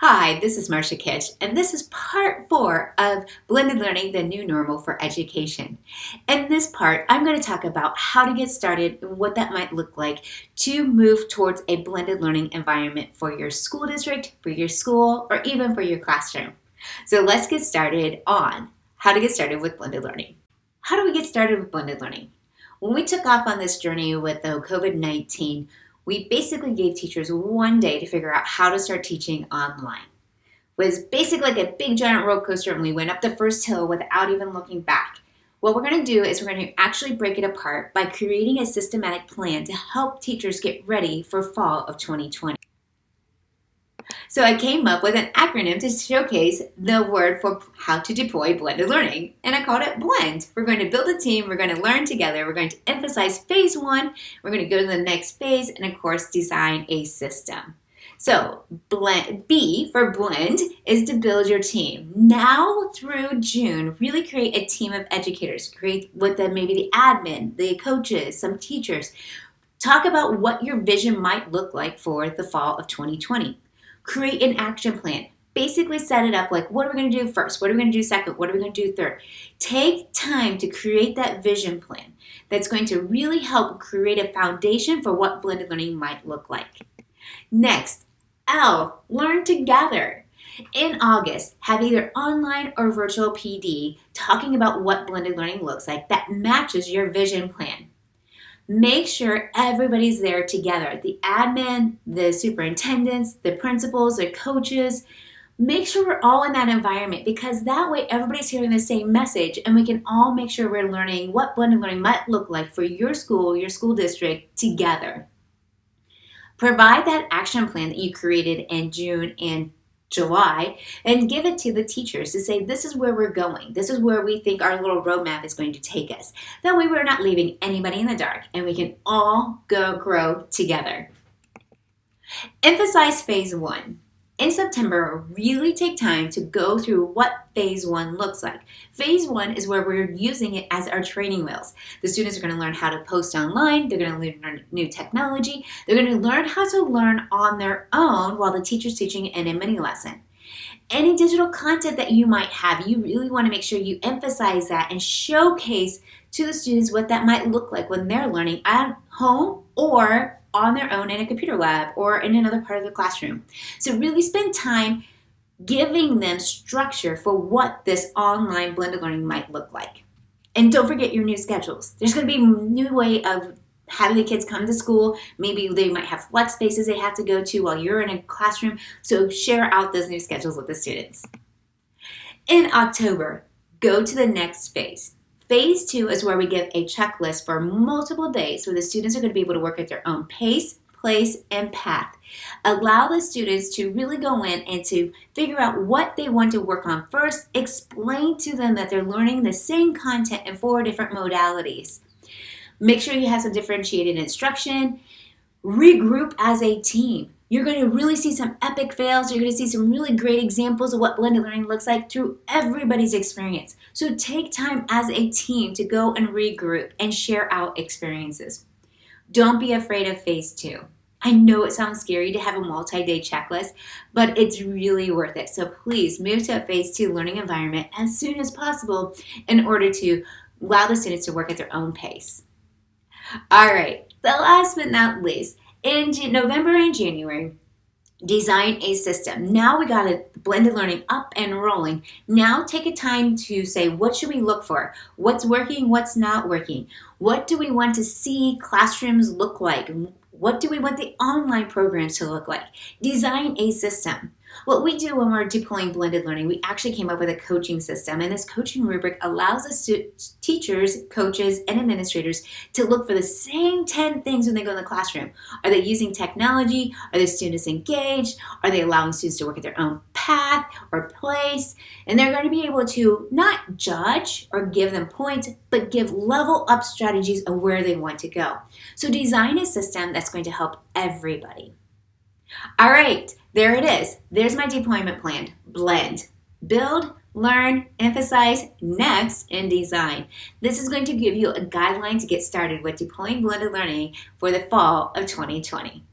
Hi, this is Marcia Kitch, and this is part 4 of Blended Learning, the New Normal for Education. In this part, I'm going to talk about how to get started and what that might look like to move towards a blended learning environment for your school district, for your school, or even for your classroom. So let's get started on how to get started with blended learning. How do we get started with blended learning? When we took off on this journey with the COVID-19, we basically gave teachers one day to figure out how to start teaching online. It was basically like a big giant roller coaster, and we went up the first hill without even looking back. What we're going to do is we're going to actually break it apart by creating a systematic plan to help teachers get ready for fall of 2020. So I came up with an acronym to showcase the word for how to deploy blended learning, and I called it BLEND. We're going to build a team, we're going to learn together, we're going to emphasize phase 1, we're going to go to the next phase, and of course design a system. So B for blend is to build your team. Now through June, really create a team of educators. Create with them maybe the admin, the coaches, some teachers. Talk about what your vision might look like for the fall of 2020. Create an action plan. Basically set it up like, what are we going to do first? What are we going to do second? What are we going to do third? Take time to create that vision plan that's going to really help create a foundation for what blended learning might look like. Next, L, learn together. In August, have either online or virtual PD talking about what blended learning looks like that matches your vision plan. Make sure everybody's there together. The admin, the superintendents, the principals, the coaches. Make sure we're all in that environment, because that way everybody's hearing the same message and we can all make sure we're learning what blended learning might look like for your school district together. Provide that action plan that you created in June and July and give it to the teachers to say, this is where we're going. This is where we think our little roadmap is going to take us. That way we're not leaving anybody in the dark and we can all go grow together. Emphasize phase 1. In September, really take time to go through what phase 1 looks like. Phase 1 is where we're using it as our training wheels. The students are going to learn how to post online. They're going to learn new technology. They're going to learn how to learn on their own while the teacher's teaching in a mini lesson. Any digital content that you might have, you really want to make sure you emphasize that and showcase to the students what that might look like when they're learning at home or on their own in a computer lab or in another part of the classroom. So really spend time giving them structure for what this online blended learning might look like. And don't forget your new schedules. There's going to be a new way of having the kids come to school. Maybe they might have flex spaces they have to go to while you're in a classroom. So share out those new schedules with the students. In October, go to the next phase. Phase 2 is where we give a checklist for multiple days where the students are going to be able to work at their own pace, place, and path. Allow the students to really go in and to figure out what they want to work on first. Explain to them that they're learning the same content in 4 different modalities. Make sure you have some differentiated instruction. Regroup as a team. You're going to really see some epic fails. You're going to see some really great examples of what blended learning looks like through everybody's experience. So take time as a team to go and regroup and share out experiences. Don't be afraid of phase 2. I know it sounds scary to have a multi-day checklist, but it's really worth it. So please move to a phase 2 learning environment as soon as possible in order to allow the students to work at their own pace. All right, the last but not least, in November and January, design a system. Now we got blended learning up and rolling. Now take a time to say, what should we look for? What's working, what's not working? What do we want to see classrooms look like? What do we want the online programs to look like? Design a system. What we do when we're deploying blended learning, we actually came up with a coaching system, and this coaching rubric allows us teachers, coaches, and administrators to look for the same 10 things when they go in the classroom. Are they using technology? Are the students engaged? Are they allowing students to work at their own path or place? And they're going to be able to not judge or give them points, but give level up strategies of where they want to go. So design a system that's going to help everybody. All right, there it is. There's my deployment plan. Blend, build, learn, emphasize, next, and design. This is going to give you a guideline to get started with deploying blended learning for the fall of 2020.